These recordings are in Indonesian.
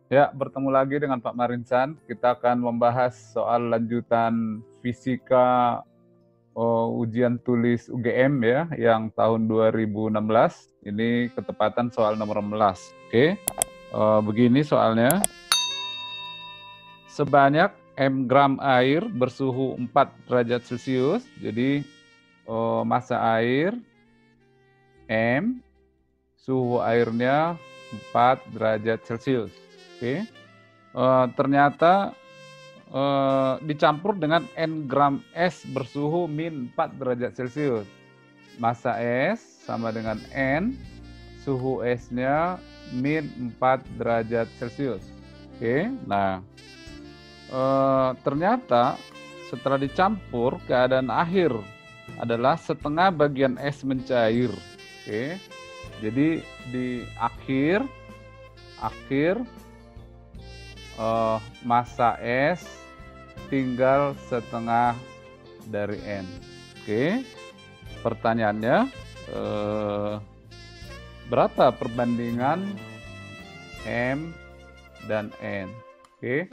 Ya, bertemu lagi dengan Pak Marinsan. Kita akan membahas soal lanjutan fisika ujian tulis UGM ya, yang tahun 2016. Ini ketepatan soal nomor 16. Oke, begini soalnya. Sebanyak M gram air bersuhu 4 derajat Celcius. Jadi massa air M, suhu airnya 4 derajat Celcius. Oke. Ternyata dicampur dengan N gram es bersuhu min 4 derajat Celcius. Massa es sama dengan N, suhu esnya min 4 derajat Celcius. Oke, nah ternyata setelah dicampur, keadaan akhir adalah setengah bagian es mencair. Oke, jadi di akhir massa es tinggal setengah dari N. Oke, pertanyaannya berapa perbandingan M dan N? Oke,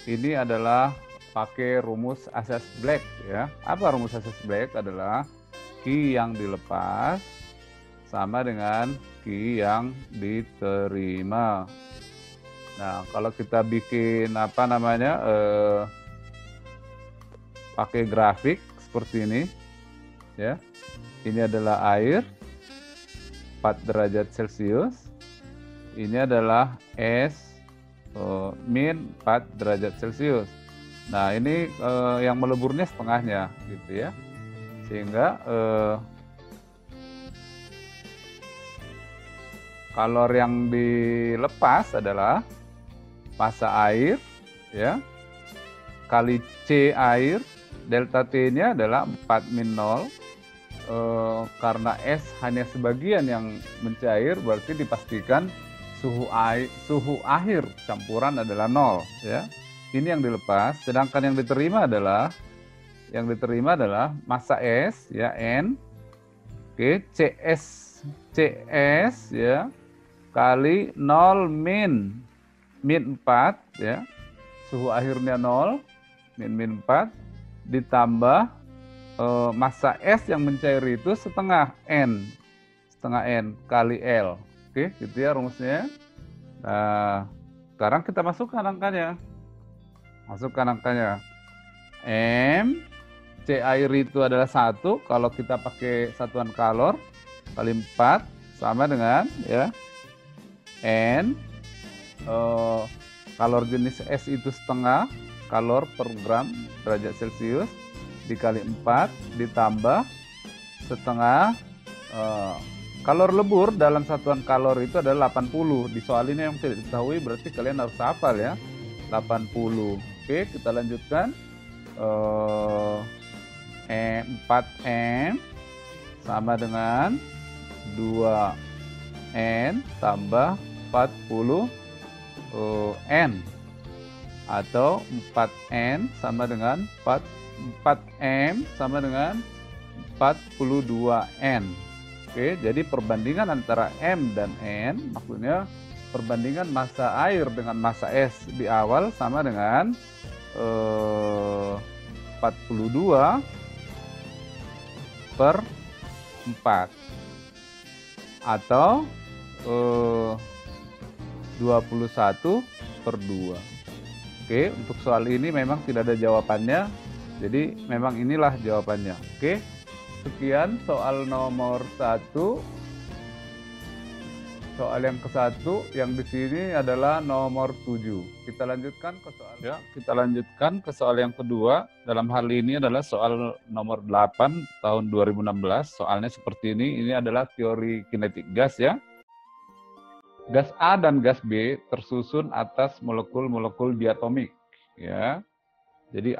ini adalah pakai rumus asas Black ya. Apa rumus asas Black? Adalah Q yang dilepas sama dengan Q yang diterima. Nah, kalau kita bikin pakai grafik seperti ini ya. Ini adalah air 4 derajat Celcius. Ini adalah es min 4 derajat Celcius. Nah, ini yang meleburnya setengahnya gitu ya. Sehingga kalor yang dilepas adalah massa air ya kali C air, delta T-nya adalah 4 min 0. Karena es hanya sebagian yang mencair, berarti dipastikan suhu akhir campuran adalah 0 ya. Ini yang dilepas, sedangkan yang diterima adalah massa es ya N. Oke, CS ya kali 0 min 4 ya. Suhu akhirnya 0 min 4 ditambah massa es yang mencair itu setengah N kali L. Oke, gitu ya rumusnya. Nah, sekarang kita masukkan angkanya. M, C air itu adalah 1, kalau kita pakai satuan kalor, kali 4, sama dengan ya N, kalor jenis es itu setengah, kalor per gram derajat Celcius, dikali 4 ditambah setengah kalor lebur dalam satuan kalor itu adalah 80. Di soal ini yang tidak diketahui berarti kalian harus hafal ya, 80. Oke, kita lanjutkan. 4M sama dengan 2N tambah 40 N, atau 4N sama dengan 4M sama dengan 42N. Oke, jadi perbandingan antara M dan N, maksudnya perbandingan massa air dengan massa es di awal sama dengan 42 per 4 atau 21 per 2. Oke, untuk soal ini memang tidak ada jawabannya, jadi memang inilah jawabannya. Oke, sekian soal nomor 1. Soal yang ke-1 yang di sini adalah nomor 7. Kita lanjutkan ke soal yang kedua. Dalam hal ini adalah soal nomor 8 tahun 2016. Soalnya seperti ini. Ini adalah teori kinetik gas ya. Gas A dan gas B tersusun atas molekul-molekul diatomik ya. Jadi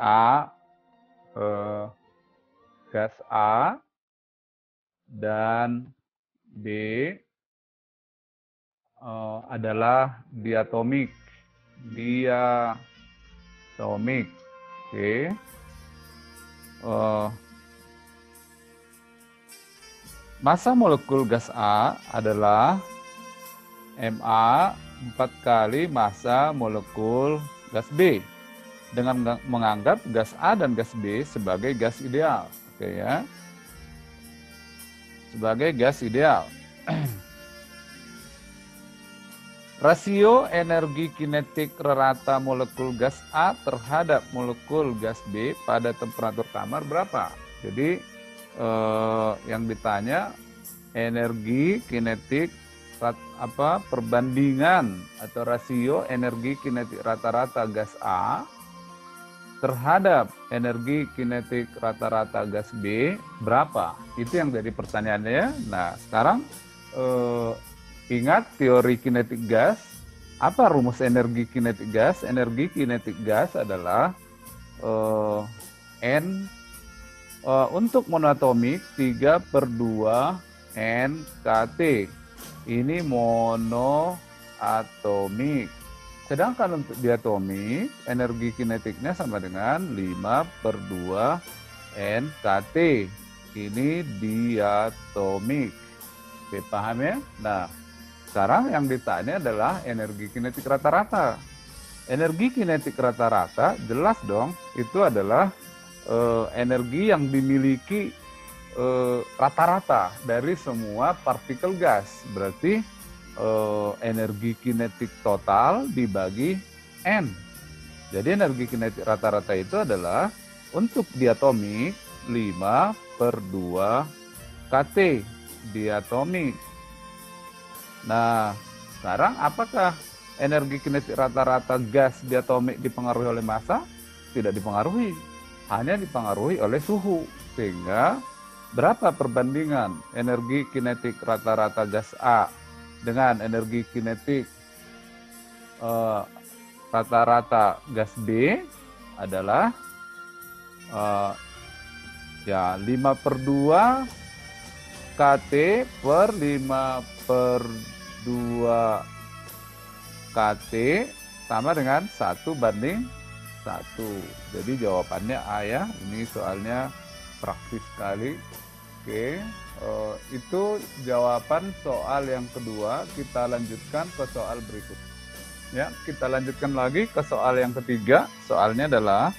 gas A dan B adalah diatomik. Oke. Massa molekul gas A adalah Ma 4 kali massa molekul gas B dengan menganggap gas A dan gas B sebagai gas ideal. Oke ya. Sebagai gas ideal. Rasio energi kinetik rata molekul gas A terhadap molekul gas B pada temperatur kamar berapa? Jadi yang ditanya energi kinetik perbandingan atau rasio energi kinetik rata-rata gas A terhadap energi kinetik rata-rata gas B berapa? Itu yang jadi pertanyaannya. Nah, sekarang ingat teori kinetik gas. Apa rumus energi kinetik gas? Energi kinetik gas adalah N untuk monoatomik 3/2 NKT. Ini monoatomik. Sedangkan untuk diatomik, energi kinetiknya sama dengan 5/2 NKT. Ini diatomik. Oke, paham ya? Nah, sekarang yang ditanya adalah energi kinetik rata-rata. Energi kinetik rata-rata, jelas dong, itu adalah energi yang dimiliki rata-rata dari semua partikel gas. Berarti energi kinetik total dibagi N. Jadi energi kinetik rata-rata itu adalah untuk diatomik 5/2 KT diatomik. Nah, sekarang apakah energi kinetik rata-rata gas diatomik dipengaruhi oleh massa? Tidak dipengaruhi, hanya dipengaruhi oleh suhu. Sehingga berapa perbandingan energi kinetik rata-rata gas A dengan energi kinetik rata-rata gas B adalah 5/2 KT per 5/2 KT sama dengan 1/1. Jadi jawabannya A ya. Ini soalnya praktis sekali. Oke, itu jawaban soal yang kedua. Kita lanjutkan ke soal berikut. Ya, kita lanjutkan lagi ke soal yang ketiga. Soalnya adalah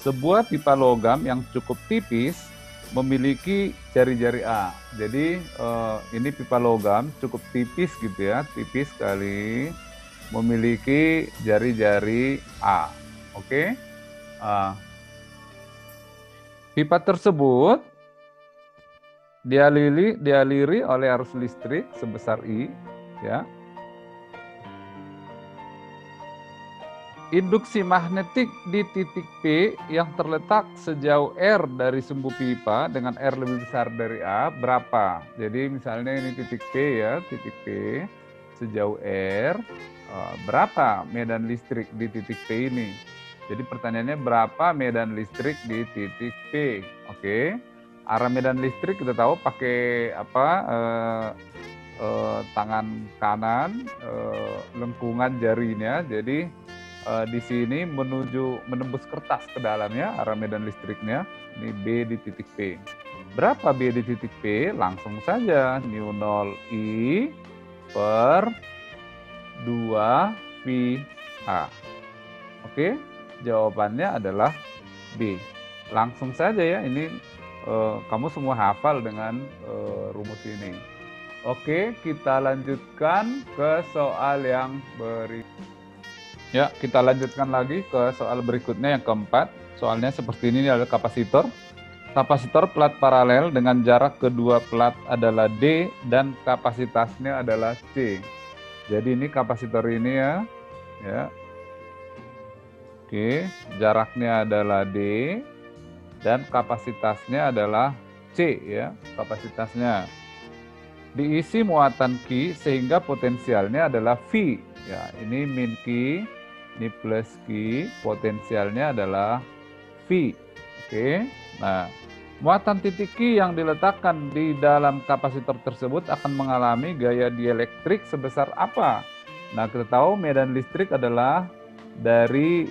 sebuah pipa logam yang cukup tipis memiliki jari-jari A. Jadi ini pipa logam cukup tipis gitu ya, tipis sekali, memiliki jari-jari A. Oke. Pipa tersebut dialiri oleh arus listrik sebesar I, ya. Induksi magnetik di titik P yang terletak sejauh R dari sumbu pipa dengan R lebih besar dari A berapa? Jadi misalnya ini titik P ya, titik P sejauh R, berapa medan listrik di titik P ini? Jadi pertanyaannya berapa medan listrik di titik P? Oke. Arah medan listrik kita tahu pakai apa? Tangan kanan, lengkungan jarinya. Jadi di sini menembus kertas ke dalamnya arah medan listriknya. Ini B di titik P. Berapa B di titik P? Langsung saja nu 0 I per 2 pi A. Oke, jawabannya adalah B. Langsung saja ya, ini kamu semua hafal dengan rumus ini. Oke, kita lanjutkan ke soal yang berikutnya. Ya, kita lanjutkan lagi ke soal berikutnya yang keempat. Soalnya seperti ini adalah kapasitor. Kapasitor plat paralel dengan jarak kedua plat adalah D dan kapasitasnya adalah C. Jadi ini kapasitor ini ya. Oke, jaraknya adalah D dan kapasitasnya adalah C ya, kapasitasnya. Diisi muatan Q sehingga potensialnya adalah V. Ya, ini min Q, ini plus Q, potensialnya adalah V. Oke. Nah, muatan titik Q yang diletakkan di dalam kapasitor tersebut akan mengalami gaya dielektrik sebesar apa? Nah, kita tahu medan listrik adalah dari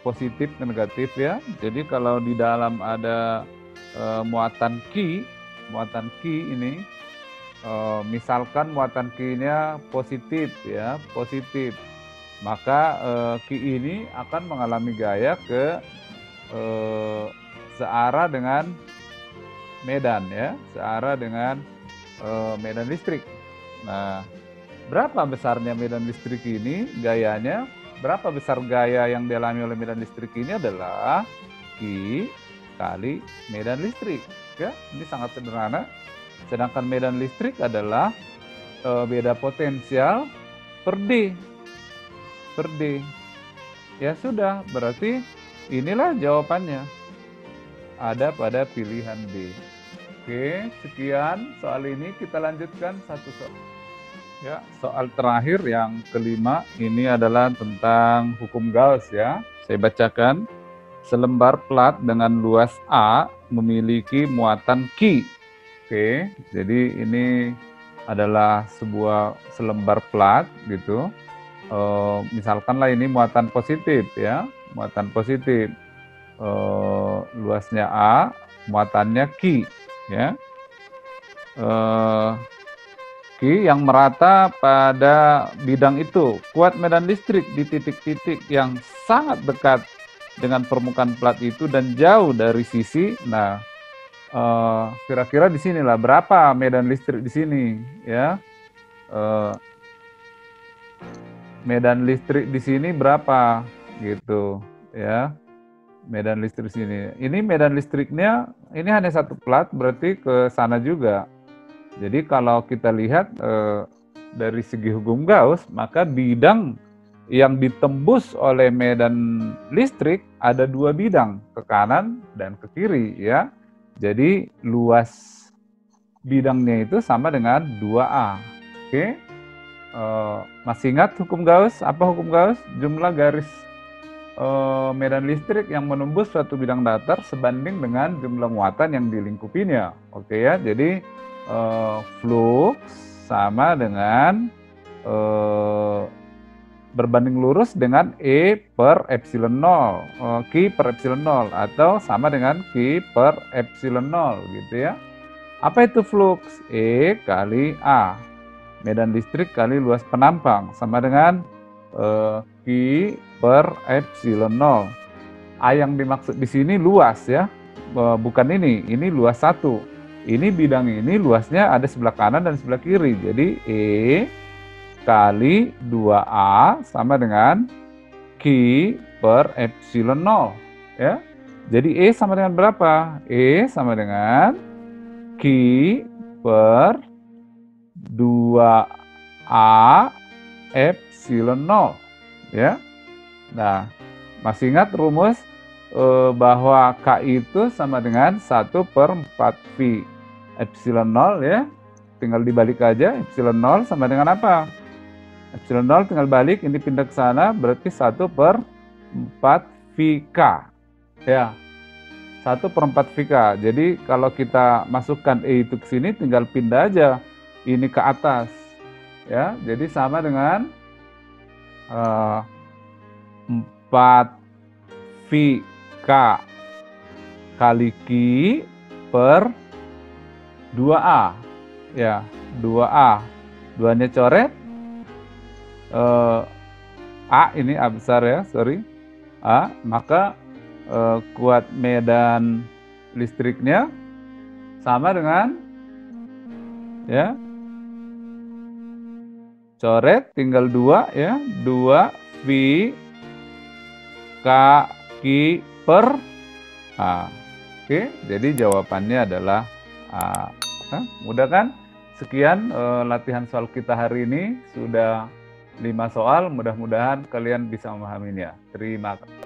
positif ke negatif ya. Jadi kalau di dalam ada muatan Q ini misalkan muatan Q-nya positif ya, positif, maka Q ini akan mengalami gaya ke searah dengan medan ya, searah dengan medan listrik. Nah, berapa besarnya medan listrik ini gayanya? Berapa besar gaya yang dialami oleh medan listrik ini adalah Q kali medan listrik. Ya, ini sangat sederhana. Sedangkan medan listrik adalah beda potensial per D. Per D. Ya sudah, berarti inilah jawabannya. Ada pada pilihan D. Oke, sekian soal ini. Kita lanjutkan satu soal. Ya, soal terakhir yang kelima ini adalah tentang hukum Gauss ya. Saya bacakan. Selembar plat dengan luas A memiliki muatan Q. Oke, jadi ini adalah sebuah selembar plat gitu. Misalkanlah ini muatan positif ya, muatan positif. Luasnya A, muatannya Q ya. Q yang merata pada bidang itu. Kuat medan listrik di titik-titik yang sangat dekat dengan permukaan plat itu dan jauh dari sisi. Nah, kira-kira di sinilah berapa medan listrik di sini ya. Medan listrik di sini berapa gitu ya. Medan listrik di sini. Ini medan listriknya ini hanya satu plat, berarti ke sana juga. Jadi kalau kita lihat dari segi hukum Gauss, maka bidang yang ditembus oleh medan listrik ada dua bidang, ke kanan dan ke kiri ya. Jadi luas bidangnya itu sama dengan 2A. Oke. Masih ingat hukum Gauss? Apa hukum Gauss? Jumlah garis medan listrik yang menembus suatu bidang datar sebanding dengan jumlah muatan yang dilingkupinya. Oke ya. Jadi flux sama dengan berbanding lurus dengan E per epsilon 0, Q per epsilon 0, atau sama dengan Q per epsilon 0 gitu ya. Apa itu flux? E kali A, medan listrik kali luas penampang, sama dengan Q per epsilon 0. A yang dimaksud di sini luas ya, bukan ini luas 1. Ini bidang ini luasnya ada sebelah kanan dan sebelah kiri, jadi E kali 2A sama dengan Q per epsilon 0 ya. Jadi E sama dengan berapa? E sama dengan Q per 2A epsilon 0 ya. Nah, masih ingat rumus bahwa K itu sama dengan 1 per 4 V epsilon 0 ya. Tinggal dibalik aja, epsilon 0 sama dengan apa? Epsilon 0 tinggal balik, ini pindah ke sana, berarti 1 per 4 VK. Ya, 1 per 4 VK. Jadi kalau kita masukkan E itu ke sini, tinggal pindah aja ini ke atas. Ya, jadi sama dengan 4 VK kali Q per 2A. Ya, 2A. 2-nya coret. A ini A besar ya, sorry. A, maka kuat medan listriknya sama dengan ya. Coret tinggal 2 ya, 2 V K Q per A. Oke, jadi jawabannya adalah A. Nah, mudah kan? Sekian latihan soal kita hari ini, sudah 5 soal, mudah-mudahan kalian bisa memahaminya. Terima kasih.